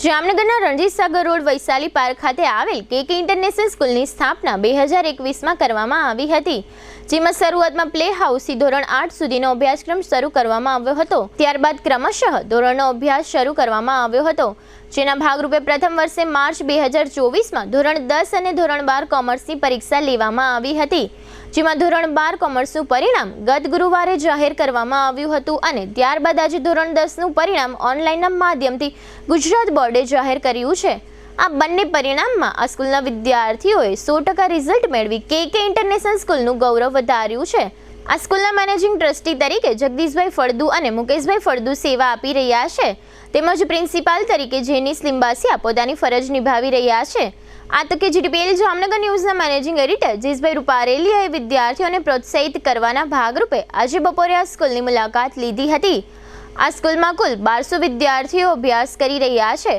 જામનગરના Ranjit Sagar road Vaishali park ખાતે આવેલ કેકે ઇન્ટરનેશનલ સ્કૂલની સ્થાપના 2021માં કરવામાં આવી હતી, જેમાં શરૂઆતમાં પ્લે હાઉસથી ધોરણ 8 સુધીનો અભ્યાસક્રમ શરૂ કરવામાં આવ્યો હતો. ત્યારબાદ ક્રમશઃ ધોરણનો અભ્યાસ શરૂ કરવામાં આવ્યો હતો, જેના ભાગરૂપે પ્રથમ વર્ષે માર્ચ 2024માં ધોરણ 10 અને ધોરણ 12 કોમર્સની પરીક્ષા લેવામાં આવી હતી, જેમાં ધોરણ 12 કોમર્સનું પરિણામ ગત ગુરુવારે જાહેર કરવામાં આવ્યું હતું અને ત્યારબાદ આજે ધોરણ 10નું પરિણામ ઓનલાઈનના માધ્યમથી ગુજરાત બોર્ડે જાહેર કર્યું છે. આ બંને પરિણામમાં આ સ્કૂલના વિદ્યાર્થીઓએ 100% રિઝલ્ટ મેળવી કેકે ઇન્ટરનેશનલ સ્કૂલનું ગૌરવ વધાર્યું છે. આ સ્કૂલના મેનેજિંગ ટ્રસ્ટી તરીકે જગદીશભાઈ ફળદુ અને મુકેશભાઈ ફળદુ સેવા આપી રહ્યા છે, તેમજ પ્રિન્સિપાલ તરીકે જેનિસ લિંબાસિયા પોતાની ફરજ નિભાવી રહ્યા છે. આ તકે જીટીપીએલ જામનગર ન્યૂઝના મેનેજિંગ એડિટર જયેશભાઈ રૂપારેલિયાએ વિદ્યાર્થીઓને પ્રોત્સાહિત કરવાના ભાગરૂપે આજે બપોરે આ સ્કૂલની મુલાકાત લીધી હતી. આ સ્કૂલમાં કુલ 1200 વિદ્યાર્થીઓ અભ્યાસ કરી રહ્યા છે.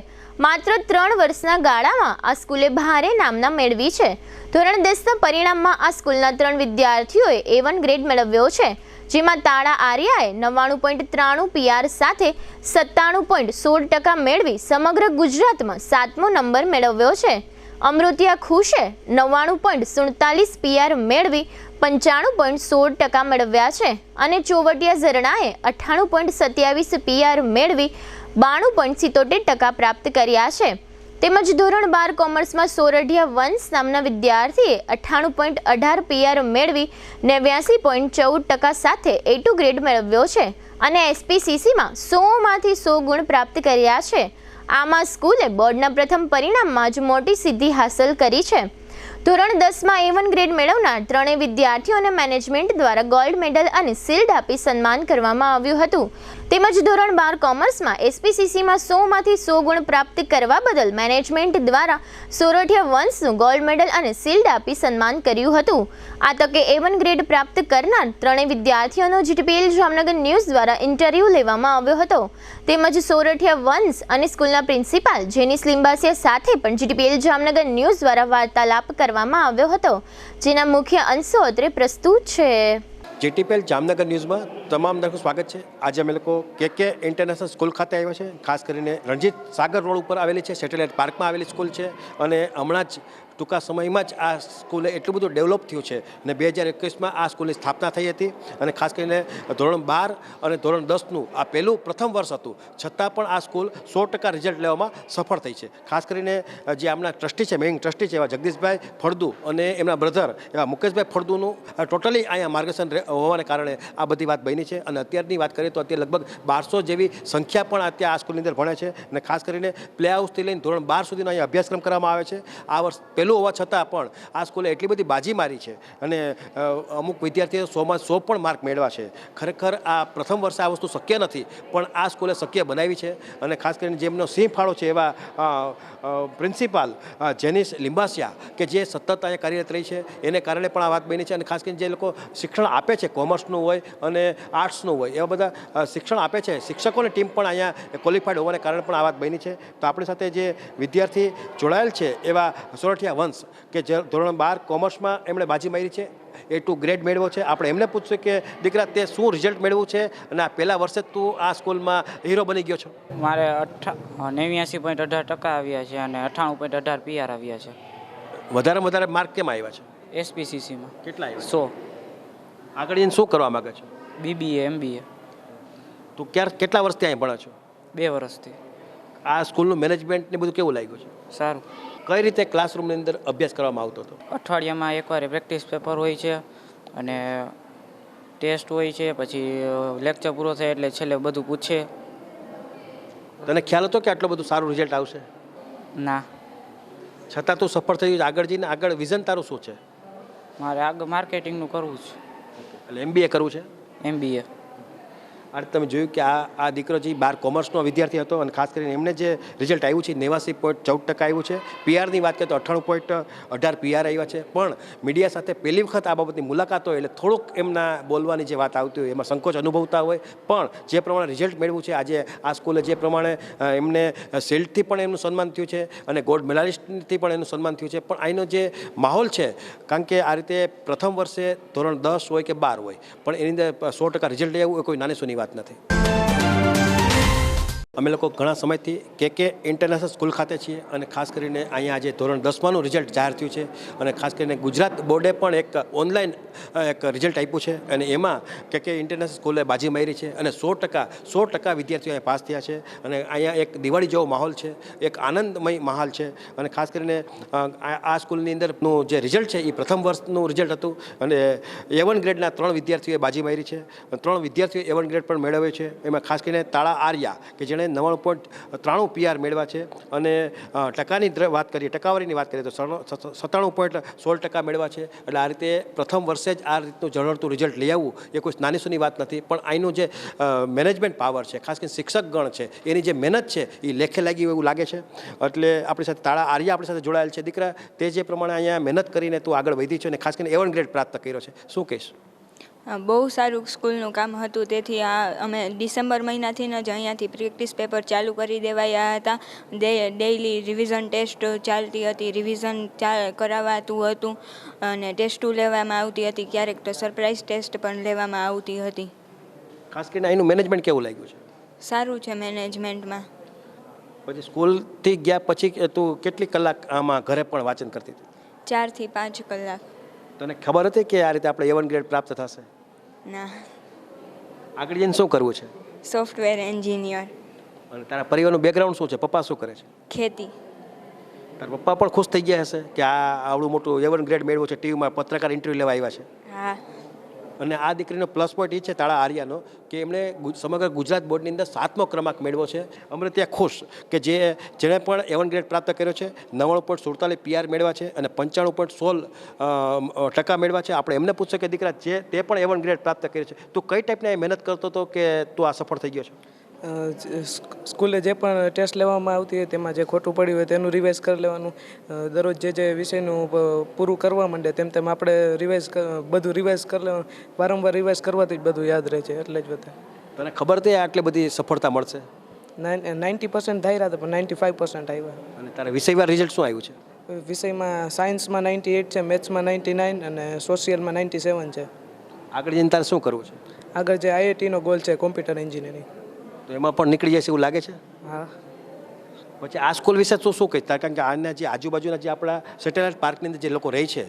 માત્ર 3 વર્ષના ગાળામાં આ સ્કૂલે ભારે નામના મેળવી છે. ધોરણ 10ના પરિણામમાં આ સ્કૂલના 3 વિદ્યાર્થીઓએ A1 ગ્રેડ મેળવ્યો છે, જેમાં તાળા આર્યાએ 99.93 PR સાથે 97.16% મેળવી સમગ્ર ગુજરાતમાં 7મો નંબર મેળવ્યો છે. અમૃતિયા ખુશે 99.47 PR મેળવી 95.16% મેળવ્યા છે અને ચોવટિયા ઝરણાએ 98.27 PR મેળવી 92.77% પ્રાપ્ત કર્યા છે. તેમજ ધોરણ 12 કોમર્સમાં સોરઠિયા વંશ નામના વિદ્યાર્થીએ 98.18 PR મેળવી 89.14% સાથે A2 ગ્રેડ મેળવ્યો છે અને SPCCમાં 100માંથી 100 ગુણ પ્રાપ્ત કર્યા છે. આમાં સ્કૂલે બોર્ડના પ્રથમ પરિણામમાં જ મોટી સિદ્ધિ હાંસલ કરી છે. ધોરણ 10માં A1 ગ્રેડ મેળવનાર 3 વિદ્યાર્થીઓને મેનેજમેન્ટ દ્વારા ગોલ્ડ મેડલ અને શિલ્ડ આપી સન્માન કરવામાં આવ્યું હતું. તેમજ ધોરણ 12 કોમર્સમાં SPCCમાં 100માંથી 100 ગુણ પ્રાપ્ત કરવા બદલ મેનેજમેન્ટ દ્વારા સોરઠિયા વંશનું ગોલ્ડ મેડલ અને શિલ્ડ આપી સન્માન કર્યું હતું. આ તકે A1 ગ્રેડ પ્રાપ્ત કરનાર 3 વિદ્યાર્થીઓનો જીટીપીએલ જામનગર ન્યૂઝ દ્વારા ઇન્ટરવ્યૂ લેવામાં આવ્યો હતો. તેમજ સોરઠિયા વંશ અને સ્કૂલના પ્રિન્સિપાલ જેનિસ લિંબાસિયા સાથે પણ જીટીપીએલ જામનગર ન્યૂઝ દ્વારા વાર્તાલાપ કરવામાં આવ્યો હતો, જેના મુખ્ય અંશો અત્રે પ્રસ્તુત છે. જીટીપીએલ જામનગર ન્યૂઝમાં તમામ દર્શકોનું સ્વાગત છે. આજે અમે લોકો કેકે ઇન્ટરનેશનલ સ્કૂલ ખાતે આવ્યા છે. ખાસ કરીને રણજીત સાગર રોડ ઉપર આવેલી છે, સેટેલાઇટ પાર્કમાં આવેલી સ્કૂલ છે અને હમણાં જ ટૂંકા સમયમાં જ આ સ્કૂલે એટલું બધું ડેવલપ થયું છે અને 2021માં આ સ્કૂલની સ્થાપના થઈ હતી અને ખાસ કરીને ધોરણ 12 અને ધોરણ 10નું આ પ્રથમ વર્ષ હતું, છતાં પણ આ સ્કૂલ 100% રિઝલ્ટ લેવામાં સફળ થઈ છે. ખાસ કરીને જે આમના ટ્રસ્ટી છે, મેઇન ટ્રસ્ટી છે એવા જગદીશભાઈ ફળદુ અને એમના બ્રધર એવા મુકેશભાઈ ફળદુનું ટોટલી અહીંયા માર્ગદર્શન હોવાને કારણે આ બધી વાત બની છે. અને અત્યારની વાત કરીએ તો અત્યારે લગભગ 1200 જેવી સંખ્યા પણ અત્યારે આ સ્કૂલની અંદર ભણે છે અને ખાસ કરીને પ્લે હાઉસથી લઈને ધોરણ 12 સુધીનો અહીંયા અભ્યાસક્રમ કરવામાં આવે છે. આ વર્ષ પહેલું હોવા છતાં પણ આ સ્કૂલે એટલી બધી બાજી મારી છે અને અમુક વિદ્યાર્થીઓ 100માં 100 પણ માર્ક મેળવ્યા છે. ખરેખર આ પ્રથમ વર્ષે આ વસ્તુ શક્ય નથી, પણ આ સ્કૂલે શક્ય બનાવી છે. અને ખાસ કરીને જેમનો સિંહ ફાળો છે એવા પ્રિન્સિપાલ જેનિસ લિંબાસિયા કે જે સતત અહીંયા કાર્યરત રહી છે, એને કારણે પણ આ વાત બની છે. અને ખાસ કરીને જે લોકો શિક્ષણ આપે છે, કોમર્સનું હોય અને આર્ટ્સનું હોય, એવા બધા શિક્ષણ આપે છે, શિક્ષકોની ટીમ પણ અહીંયા ક્વોલિફાઈડ હોવાને કારણે પણ આ વાત બની છે. તો આપણી સાથે જે વિદ્યાર્થી જોડાયેલ છે એવા સોરઠિયા વંશ કે જે ધોરણ 12 કોમર્સમાં એમણે બાજી મારી છે, A2 ગ્રેડ મેળવ્યો છે. આપણે એમને પૂછશું કે દીકરા તે શું રિઝલ્ટ મેળવ્યું છે અને આ પહેલા વર્ષે તું આ સ્કૂલમાં હીરો બની ગયો છો? મારે 89.18% આવ્યા છે અને 98.18 PR આવ્યા છે. વધારેમાં વધારે માર્ક કેમ આવ્યા છે? SPCCમાં કેટલા આવ્યા? 100. આગળ જઈને શું કરવા માગે છો? BBA MBA. તું કેટલા વર્ષથી અહીં ભણો છો? 2 વર્ષથી. આ સ્કૂલનું મેનેજમેન્ટ ને બધું કેવું લાગ્યું છે? સારું. કઈ રીતે ક્લાસરૂમની અંદર અભ્યાસ કરવામાં આવતો હતો? અઠવાડિયામાં એકવાર પ્રેક્ટિસ પેપર હોય છે અને ટેસ્ટ હોય છે, પછી લેક્ચર પૂરો થાય એટલે છેલ્લે બધું પૂછે. તને ખ્યાલ હતો કે આટલું બધું સારું રિઝલ્ટ આવશે? ના. છતાં તું સફળ થયું, આગળ જઈને આગળ વિઝન તારું શું છે? મારે આગળ માર્કેટિંગનું કરવું છે. એટલે MBA કરવું છે? MBA. આ તમે જોયું કે આ દીકરો જે 12 કોમર્સનો વિદ્યાર્થી હતો અને ખાસ કરીને એમને જે રિઝલ્ટ આવ્યું છે 89.14% આવ્યું છે. PRની વાત કરીએ તો 98.18 PR આવ્યા છે. પણ મીડિયા સાથે પહેલી વખત આ બાબતની મુલાકાત હોય એટલે થોડુંક એમના બોલવાની જે વાત આવતી હોય એમાં સંકોચ અનુભવતા હોય, પણ જે પ્રમાણે રિઝલ્ટ મેળવ્યું છે, આજે આ સ્કૂલે જે પ્રમાણે એમને શિલ્ડથી પણ એમનું સન્માન થયું છે અને ગોલ્ડ મેડાલિસ્ટથી પણ એનું સન્માન થયું છે. પણ અહીંનો જે માહોલ છે, કારણ કે આ રીતે પ્રથમ વર્ષે ધોરણ 10 હોય કે 12 હોય, પણ એની અંદર 100% રિઝલ્ટ લેવું એ કોઈ નાની સૂની વાત નથી. અમે લોકો ઘણા સમયથી કે ઇન્ટરનેશનલ સ્કૂલ ખાતે છીએ અને ખાસ કરીને અહીંયા આજે ધોરણ 10માનું રિઝલ્ટ જાહેર થયું છે અને ખાસ કરીને ગુજરાત બોર્ડે પણ એક ઓનલાઈન એક રિઝલ્ટ આપ્યું છે અને એમાં કે ઇન્ટરનેશનલ સ્કૂલે બાજી મારી છે અને 100% વિદ્યાર્થીઓ અહીંયા પાસ થયા છે અને અહીંયા એક દિવાળી જેવો માહોલ છે, એક આનંદમય માહોલ છે અને ખાસ કરીને આ સ્કૂલની અંદરનું જે રિઝલ્ટ છે એ પ્રથમ વર્ષનું રિઝલ્ટ હતું અને A1 ગ્રેડના 3 વિદ્યાર્થીઓએ બાજી મારી છે. 3 વિદ્યાર્થીઓએ A1 ગ્રેડ પણ મેળવ્યો છે. એમાં ખાસ કરીને તાળા આર્યા કે જેણે 99.93 PR મેળવ્યા છે અને ટકાની વાત કરીએ, ટકાવારીની વાત કરીએ તો 97.16% મેળવ્યા છે. એટલે આ રીતે પ્રથમ વર્ષે જ આ રીતનું ઝળહળતું રિઝલ્ટ લઈ આવવું એ કોઈ નાની સૂની વાત નથી, પણ અહીંનું જે મેનેજમેન્ટ પાવર છે, ખાસ કરીને શિક્ષકગણ છે, એની જે મહેનત છે એ લેખે લાગી એવું લાગે છે. એટલે આપણી સાથે તાળા આર્યા આપણી સાથે જોડાયેલ છે. દીકરા, તે જે પ્રમાણે અહીંયા મહેનત કરીને તું આગળ વધી છે અને ખાસ કરીને A1 ગ્રેડ પ્રાપ્ત કર્યો છે, શું કહીશ? બહુ સારું સ્કૂલનું કામ હતું, તેથી અમે ડિસેમ્બર મહિનાથી જ અહીંયાથી પ્રેક્ટિસ પેપર ચાલુ કરી દેવાયા હતા. ડેઇલી રિવિઝન ટેસ્ટ ચાલતી હતી, રિવિઝન કરાવાતું હતું અને ટેસ્ટો લેવામાં આવતી હતી, ક્યારેક તો સરપ્રાઇઝ ટેસ્ટ પણ લેવામાં આવતી હતી. ખાસ કરીને અહીંનું મેનેજમેન્ટ કેવું લાગ્યું છે? સારું છે મેનેજમેન્ટમાં. પછી સ્કૂલથી ગયા પછી તું કેટલી કલાક આમાં ઘરે પણ વાંચન કરતી હતી? 4 થી 5 કલાક. તને ખબર હતી કે આ રીતે આપણે A1 ગ્રેડ પ્રાપ્ત થશે? ના. આગળ જઈને શું કરવું છે? Software engineer. અને તારા પરિવારનું બેકગ્રાઉન્ડ શું છે? પપ્પા શું કરે છે? ખેતી. તારા પપ્પા પણ ખુશ થઈ ગયા હશે કે આ આવડું મોટું A1 ગ્રેડ મેળવ્યો છે, ટીવીમાં પત્રકાર ઇન્ટરવ્યૂ લેવા આવ્યા છે. હા. અને આ દીકરીનો પ્લસ પોઈન્ટ એ છે તાળા આર્યાનો કે એમણે સમગ્ર ગુજરાત બોર્ડની અંદર 7મો ક્રમાંક મેળવ્યો છે. અમને ત્યાં ખુશ કે જેણે પણ A1 ગ્રેડ પ્રાપ્ત કર્યો છે, 99.47 PR મેળવ્યા છે અને 95.16% મેળવ્યા છે. આપણે એમને પૂછશે કે દીકરા તે પણ A1 ગ્રેડ પ્રાપ્ત કર્યો છે, તું કઈ ટાઈપની મહેનત કરતો હતો કે તું આ સફળ થઈ ગયો છે? સ્કૂલે જે પણ ટેસ્ટ લેવામાં આવતી હોય તેમાં જે ખોટું પડ્યું હોય તેનું રિવાઇઝ કરી લેવાનું. દરરોજ જે વિષયનું પૂરું કરવા માંડે તેમ આપણે બધું રિવાઇઝ કરી લેવાનું. વારંવાર રિવાઇઝ કરવાથી જ બધું યાદ રહે છે, એટલે જ બધા. તને ખબર હતી આટલી બધી સફળતા મળશે? 90% થઈ રહ્યા હતા પણ 95% આવ્યા. અને તારા વિષયવાર રિઝલ્ટ શું આવ્યું છે? વિષયમાં સાયન્સમાં 98 છે, મેથ્સમાં 99 અને સોશિયલમાં 97 છે. આગળ જઈને તારે શું કરવું છે? આગળ જે IITનો ગોલ છે કોમ્પ્યુટર એન્જિનિયરિંગ, તો એમાં પણ નીકળી જશે એવું લાગે છે? હા. પછી આ સ્કૂલ વિશે શું કહીશ? કારણ કે આના જે આજુબાજુના જે આપણા સેટેલાઇટ પાર્કની અંદર જે લોકો રહે છે,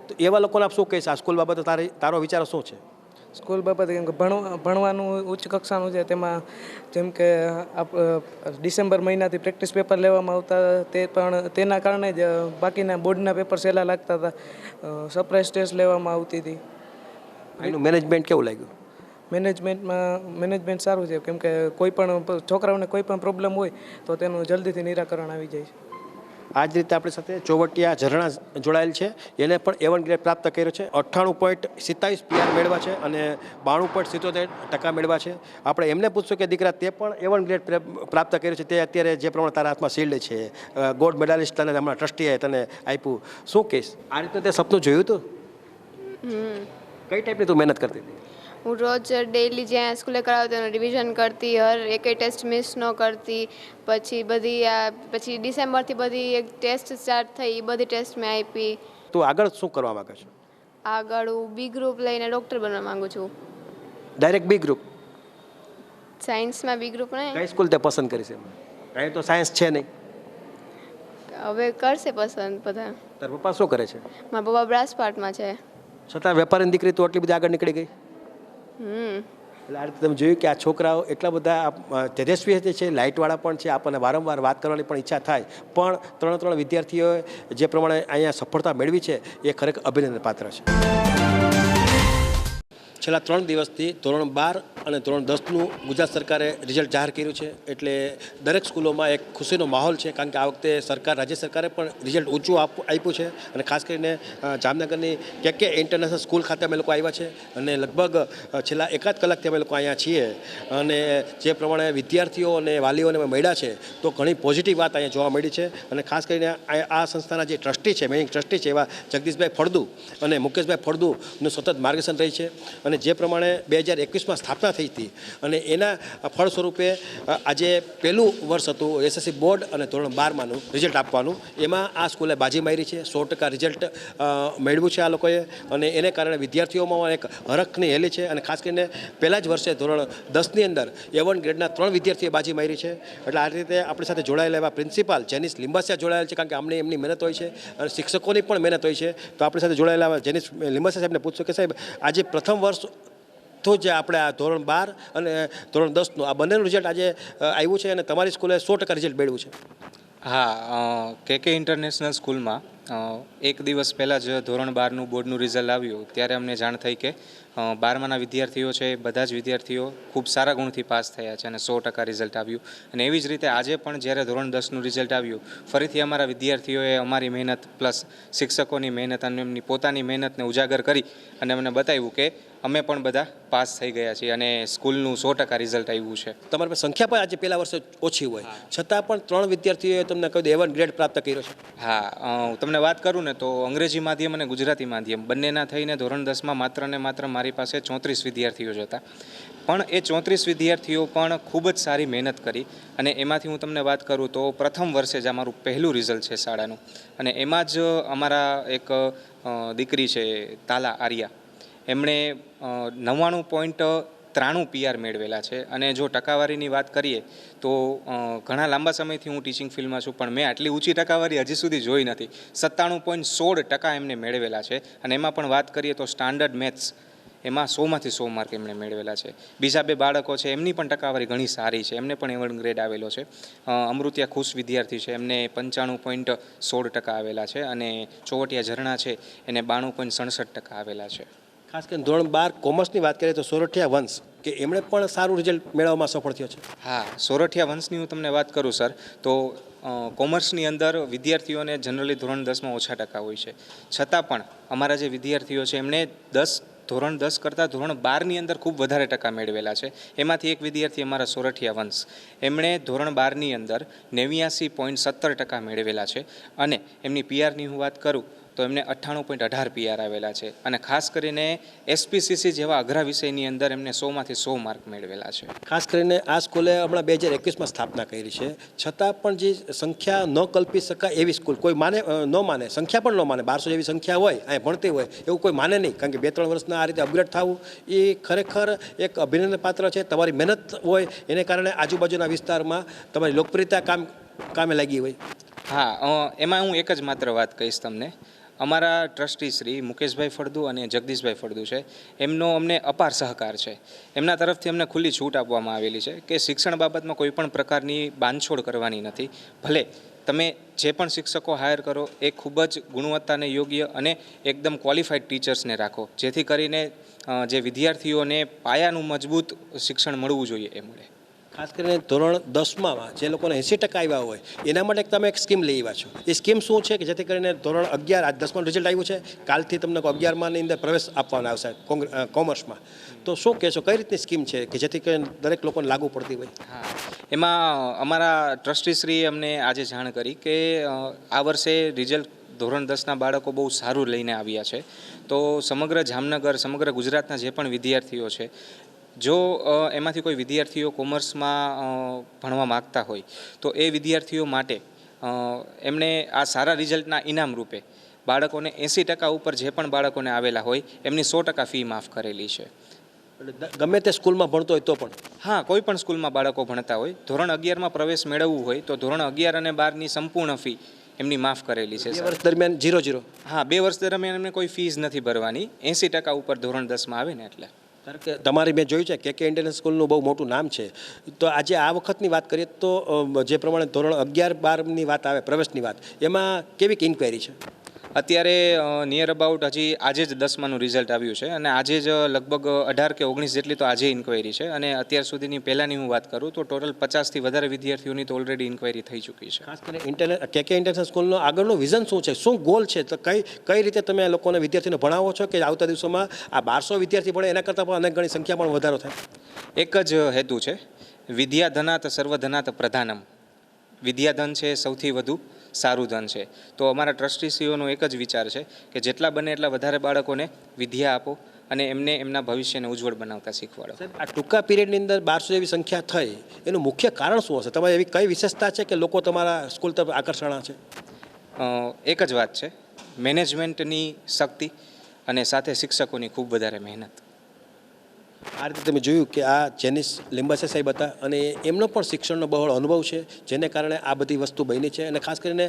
તો એવા લોકોને આપ શું કહીશ? આ સ્કૂલ બાબતે તારો વિચારો શું છે? સ્કૂલ બાબતે કેમ કે ભણવાનું ઉચ્ચ કક્ષાનું છે, તેમાં જેમ કે ડિસેમ્બર મહિનાથી પ્રેક્ટિસ પેપર લેવામાં આવતા, તેના કારણે જ બાકીના બોર્ડના પેપર સહેલા લાગતા હતા. સરપ્રાઇઝ ટેસ્ટ લેવામાં આવતી હતી. એનું મેનેજમેન્ટ કેવું લાગ્યું? મેનેજમેન્ટ સારું છે, કેમ કે કોઈ પણ છોકરાઓને કોઈ પણ પ્રોબ્લેમ હોય તો તેનું જલ્દીથી નિરાકરણ આવી જાય છે. આ જ રીતે આપણી સાથે ચોવટિયા ઝરણા જોડાયેલ છે. એને પણ A1 ગ્રેડ પ્રાપ્ત કર્યો છે. 98.27 PR મેળવ્યા છે અને 92.77% મેળવ્યા છે. આપણે એમને પૂછશું કે દીકરા, તે પણ A1 ગ્રેડ પ્રાપ્ત કર્યો છે, તે અત્યારે જે પ્રમાણે તારા હાથમાં શિલ્ડ છે, ગોલ્ડ મેડાલિસ્ટ તને હમણાં ટ્રસ્ટીએ તને આપ્યું, શું કહીશ? આ રીતે તે સપનું જોયું હતું? કઈ ટાઈપની તું મહેનત કરતી હતી? હું રોજ ડેઈલી જ્યાં સ્કૂલે કરાવતી એનું રિવિઝન કરતી, એકેય ટેસ્ટ મિસ ન કરતી. પછી ડિસેમ્બરથી બધી એક ટેસ્ટ સ્ટાર્ટ થઈ, એ બધી ટેસ્ટ મેં આપી. તું આગળ શું કરવા માંગે છો? આગળ હું B ગ્રુપ લઈને ડૉક્ટર બનવા માંગુ છું. Direct B group? સાયન્સમાં B ગ્રુપ નહીં. કઈ સ્કૂલ તે પસંદ કરી છે? અહીં તો સાયન્સ છે નહીં. હવે કરશે પસંદ બધા. તારા પપ્પા શું કરે છે? મારા પપ્પા બ્રાસપાટમાં છે. છતાં વેપારીની દીકરી તું આટલી બધી આગળ નીકળી ગઈ. એટલે આ રીતે તમે જોયું કે આ છોકરાઓ એટલા બધા તેજસ્વી છે, લાઇટવાળા પણ છે. આપણને વારંવાર વાત કરવાની પણ ઈચ્છા થાય, પણ 3 વિદ્યાર્થીઓએ જે પ્રમાણે અહીંયા સફળતા મેળવી છે એ ખરેખર અભિનંદન પાત્ર છે. છેલ્લા 3 દિવસથી ધોરણ 12 અને ધોરણ 10નું ગુજરાત સરકારે રિઝલ્ટ જાહેર કર્યું છે. એટલે દરેક સ્કૂલોમાં એક ખુશીનો માહોલ છે, કારણ કે આ વખતે રાજ્ય સરકારે પણ રિઝલ્ટ ઊંચું આપ્યું છે. અને ખાસ કરીને જામનગરની કે ઇન્ટરનેશનલ સ્કૂલ ખાતે અમે લોકો આવ્યા છે અને લગભગ છેલ્લા 1 કલાકથી અમે લોકો અહીંયા છીએ. અને જે પ્રમાણે વિદ્યાર્થીઓ અને વાલીઓને અમે મળ્યા છે, તો ઘણી પોઝિટિવ વાત અહીંયા જોવા મળી છે. અને ખાસ કરીને આ સંસ્થાના જે ટ્રસ્ટી છે, મેનેજિંગ ટ્રસ્ટી છે, એવા જગદીશભાઈ ફળદુ અને મુકેશભાઈ ફળદુનું સતત માર્ગદર્શન રહી છે. અને જે પ્રમાણે 2021માં સ્થાપના થઈ હતી અને એના ફળ સ્વરૂપે આજે પહેલું વર્ષ હતું એસએસસી બોર્ડ અને ધોરણ 12માંનું રિઝલ્ટ આપવાનું. એમાં આ સ્કૂલે બાજી મારી છે, 100% રિઝલ્ટ મેળવ્યું છે આ લોકોએ અને એને કારણે વિદ્યાર્થીઓમાં એક હરખની હેલી છે. અને ખાસ કરીને પહેલાં જ વર્ષે ધોરણ 10ની અંદર A1 ગ્રેડના 3 વિદ્યાર્થીએ બાજી મારી છે. એટલે આ રીતે આપણી સાથે જોડાયેલા એવા પ્રિન્સિપાલ જેનિસ લિંબાસિયા જોડાયેલ છે, કારણ કે અમને એમની મહેનત હોય છે અને શિક્ષકોની પણ મહેનત હોય છે. તો આપણી સાથે જોડાયેલા જેનિસ લિંબાસિયા સાહેબને પૂછશું કે સાહેબ આજે પ્રથમ વર્ષ તો જે આપણે આ ધોરણ 12 અને ધોરણ 10નું આ બંનેનું રિઝલ્ટ આજે આવ્યું છે અને તમારી સ્કૂલે 100% રિઝલ્ટ મેળવ્યું છે. હા, કે ઇન્ટરનેશનલ સ્કૂલમાં એક દિવસ પહેલાં જ ધોરણ 12નું બોર્ડનું રિઝલ્ટ આવ્યું ત્યારે અમને જાણ થઈ કે 12માના વિદ્યાર્થીઓ છે બધા જ વિદ્યાર્થીઓ ખૂબ સારા ગુણથી પાસ થયા છે અને 100% રિઝલ્ટ આવ્યું. અને એવી જ રીતે આજે પણ જ્યારે ધોરણ 10નું રિઝલ્ટ આવ્યું ફરીથી અમારા વિદ્યાર્થીઓએ અમારી મહેનત પ્લસ શિક્ષકોની મહેનત અને એમની પોતાની મહેનતને ઉજાગર કરી અને અમને બતાવ્યું કે અમે પણ બધા પાસ થઈ ગયા છીએ અને સ્કૂલનું 100% રિઝલ્ટ આવ્યું છે. તમારી પાસે સંખ્યા પણ આજે પહેલા વર્ષે ઓછી હોય છતાં પણ 3 વિદ્યાર્થીઓએ તમને કહ્યું A1 ગ્રેડ પ્રાપ્ત કર્યો છે. હા, હું તમને વાત કરું ને તો અંગ્રેજી માધ્યમ અને ગુજરાતી માધ્યમ બંનેના થઈને ધોરણ 10માં માત્ર ને માત્ર મારી પાસે 34 વિદ્યાર્થીઓ જ હતા. પણ એ 34 વિદ્યાર્થીઓ પણ ખૂબ જ સારી મહેનત કરી અને એમાંથી હું તમને વાત કરું તો પ્રથમ વર્ષે જ અમારું પહેલું રિઝલ્ટ છે શાળાનું અને એમાં જ અમારા એક દીકરી છે તાલા આર્યા, એમણે 99.93 PR મેળવેલા છે. અને જો ટકાવારીની વાત કરીએ તો ઘણા લાંબા સમયથી હું ટીચિંગ ફિલ્ડમાં છું પણ મેં આટલી ઊંચી ટકાવારી હજી સુધી જોઈ નથી. 97.16% એમને મેળવેલા છે. અને એમાં પણ વાત કરીએ તો સ્ટાન્ડર્ડ મેથ્સ એમાં 100માંથી 100 માર્ક એમણે મેળવેલા છે. બીજા 2 બાળકો છે એમની પણ ટકાવારી ઘણી સારી છે, એમને પણ A1 ગ્રેડ આવેલો છે. અમૃતિયા ખુશ વિદ્યાર્થી છે એમને 95.16% આવેલા છે અને ચોવટિયા ઝરણા છે એને 92.67% આવેલા છે. ખાસ કરીને ધોરણ 12 કોમર્સની વાત કરીએ તો સોરઠિયા વંશ કે એમણે પણ સારું રિઝલ્ટ મેળવવામાં સફળ થયો છે. હા, સોરઠિયા વંશની હું તમને વાત કરું સર તો કોમર્સની અંદર વિદ્યાર્થીઓને જનરલી ધોરણ 10માં ઓછા ટકા હોય છે છતાં પણ અમારા જે વિદ્યાર્થીઓ છે એમણે ધોરણ 10 કરતાં ધોરણ 12ની અંદર ખૂબ વધારે ટકા મેળવેલા છે. એમાંથી એક વિદ્યાર્થી અમારા સોરઠિયા વંશ એમણે ધોરણ 12ની અંદર 89.17% મેળવેલા છે અને એમની PRની હું વાત કરું તો એમને 98.18 PR આવેલા છે. અને ખાસ કરીને SPCC જેવા અઘરા વિષયની અંદર એમને 100માંથી 100 માર્ક મેળવેલા છે. ખાસ કરીને આ સ્કૂલે હમણાં 2021માં સ્થાપના કરી છે છતાં પણ જે સંખ્યા ન કલ્પી શકાય એવી સ્કૂલ કોઈ માને ન માને, સંખ્યા પણ ન માને, 1200 જેવી સંખ્યા હોય અહીંયા ભણતી હોય એવું કોઈ માને નહીં, કારણ કે 2-3 વર્ષના આ રીતે અપગ્રેડ થવું એ ખરેખર એક અભિનંદન પાત્ર છે. તમારી મહેનત હોય એને કારણે આજુબાજુના વિસ્તારમાં તમારી લોકપ્રિયતા કામે લાગી હોય. હા, એમાં હું એક જ માત્ર વાત કહીશ તમને. અમારા ટ્રસ્ટી શ્રી મુકેશભાઈ ફળદુ અને જગદીશભાઈ ફળદુ છે એમનો અમને અપાર સહકાર છે. એમના તરફથી અમને ખુલ્લી છૂટ આપવામાં આવેલી છે કે શિક્ષણ બાબતમાં કોઈ પણ પ્રકારની બાંધછોડ કરવાની નથી. ભલે તમે જે પણ શિક્ષકો હાયર કરો એ ખૂબ જ ગુણવત્તાને યોગ્ય અને એકદમ ક્વોલિફાઈડ ટીચર્સને રાખો જેથી કરીને જે વિદ્યાર્થીઓને પાયાનું મજબૂત શિક્ષણ મળવું જોઈએ એ મળે. ખાસ કરીને ધોરણ 10માં જે લોકોને 80% આવ્યા હોય એના માટે તમે એક સ્કીમ લઈ આવ્યા છો. એ સ્કીમ શું છે કે જેથી કરીને ધોરણ 11 આજ 10માં રિઝલ્ટ આવ્યું છે, કાલથી તમને 11માની અંદર પ્રવેશ આપવાનો આવશે કોમર્સમાં, તો શું કહેશો કઈ રીતની સ્કીમ છે કે જેથી કરીને દરેક લોકોને લાગુ પડતી હોય? હા, એમાં અમારા ટ્રસ્ટીશ્રીએ અમને આજે જાણ કરી કે આ વર્ષે રિઝલ્ટ ધોરણ 10ના બાળકો બહુ સારું લઈને આવ્યા છે. તો સમગ્ર જામનગર, સમગ્ર ગુજરાતના જે પણ વિદ્યાર્થીઓ છે જો એમાંથી કોઈ વિદ્યાર્થીઓ કોમર્સમાં ભણવા માગતા હોય તો એ વિદ્યાર્થીઓ માટે એમણે આ સારા રિઝલ્ટના ઇનામ રૂપે બાળકોને 80% ઉપર જે પણ બાળકોને આવેલા હોય એમની 100% ફી માફ કરેલી છે. ગમે તે સ્કૂલમાં ભણતો હોય તો પણ? હા, કોઈ પણ સ્કૂલમાં બાળકો ભણતા હોય, ધોરણ 11માં પ્રવેશ મેળવવું હોય તો ધોરણ 11 અને 12ની સંપૂર્ણ ફી એમની માફ કરેલી છે. 2 વર્ષ દરમિયાન 0-0? હા, 2 વર્ષ દરમિયાન એમને કોઈ ફીસ નથી ભરવાની, 80% ઉપર ધોરણ 10માં આવે ને એટલે. કારણ કે તમારી મેં જોયું છે કે ઇન્ટરનેશનલ સ્કૂલનું બહુ મોટું નામ છે. તો આજે આ વખતની વાત કરીએ તો જે પ્રમાણે ધોરણ 11-12ની વાત આવે પ્રવેશની વાત, એમાં કેવી ઇન્ક્વાયરી છે? અત્યારે નિયર અબાઉટ હજી આજે જ 10માનું રિઝલ્ટ આવ્યું છે અને આજે જ લગભગ 18 કે 19 જેટલી તો આજે ઇન્ક્વાયરી છે. અને અત્યાર સુધીની પહેલાંની હું વાત કરું તો ટોટલ 50થી વધારે વિદ્યાર્થીઓની તો ઓલરેડી ઇન્ક્વાયરી થઈ ચૂકી છે. ખાસ કરીને કે ઇન્ટરનેશનલ સ્કૂલનો આગળનું વિઝન શું છે, શું ગોલ છે, તો કઈ રીતે તમે લોકોને વિદ્યાર્થીઓને ભણાવો છો કે આવતા દિવસોમાં આ 1200 વિદ્યાર્થી ભણે એના કરતાં પણ અનેક ગણી સંખ્યા પણ વધારો થાય? એક જ હેતુ છે, વિદ્યાધનાત સર્વધનાત પ્રધાનમ. વિદ્યાધન છે સૌથી વધુ સારું ધન છે. તો અમારા ટ્રસ્ટીશ્રીઓનો એક જ વિચાર છે કે જેટલા બને એટલા વધારે બાળકોને વિદ્યા આપો અને એમને એમના ભવિષ્યને ઉજ્જવળ બનાવતા શીખવાડો. સાહેબ, આ ટૂંકા પીરિયડની અંદર 1200 જેવી સંખ્યા થઈ, એનું મુખ્ય કારણ શું હશે? તમારી એવી કઈ વિશેષતા છે કે લોકો તમારા સ્કૂલ તરફ આકર્ષણા છે? એક જ વાત છે, મેનેજમેન્ટની શક્તિ અને સાથે શિક્ષકોની ખૂબ વધારે મહેનત. આ રીતે તમે જોયું કે આ જેનિસ લિંબાસા સાહેબ હતા અને એમનો પણ શિક્ષણનો બહોળો અનુભવ છે, જેને કારણે આ બધી વસ્તુ બની છે. અને ખાસ કરીને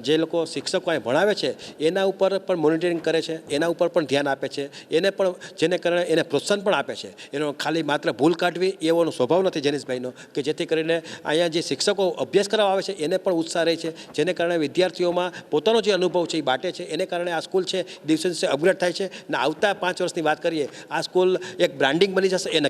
જે લોકો શિક્ષકો અહીં ભણાવે છે એના ઉપર પણ મોનિટરિંગ કરે છે, એના ઉપર પણ ધ્યાન આપે છે, એને પણ જેને કારણે એને પ્રોત્સાહન પણ આપે છે. એનો ખાલી માત્ર ભૂલ કાઢવી એવાનો સ્વભાવ નથી જેનિસભાઈનો, કે જેથી કરીને અહીંયા જે શિક્ષકો અભ્યાસ કરવા આવે છે એને પણ ઉત્સાહ રહે છે, જેને કારણે વિદ્યાર્થીઓમાં પોતાનો જે અનુભવ છે એ બાટે છે. એને કારણે આ સ્કૂલ છે દિવસે દિવસે અપગ્રેડ થાય છે. અને આવતા 5 વર્ષની વાત કરીએ, આ સ્કૂલ એક બ્રાન્ડિંગ બની જશે એ નક્કી.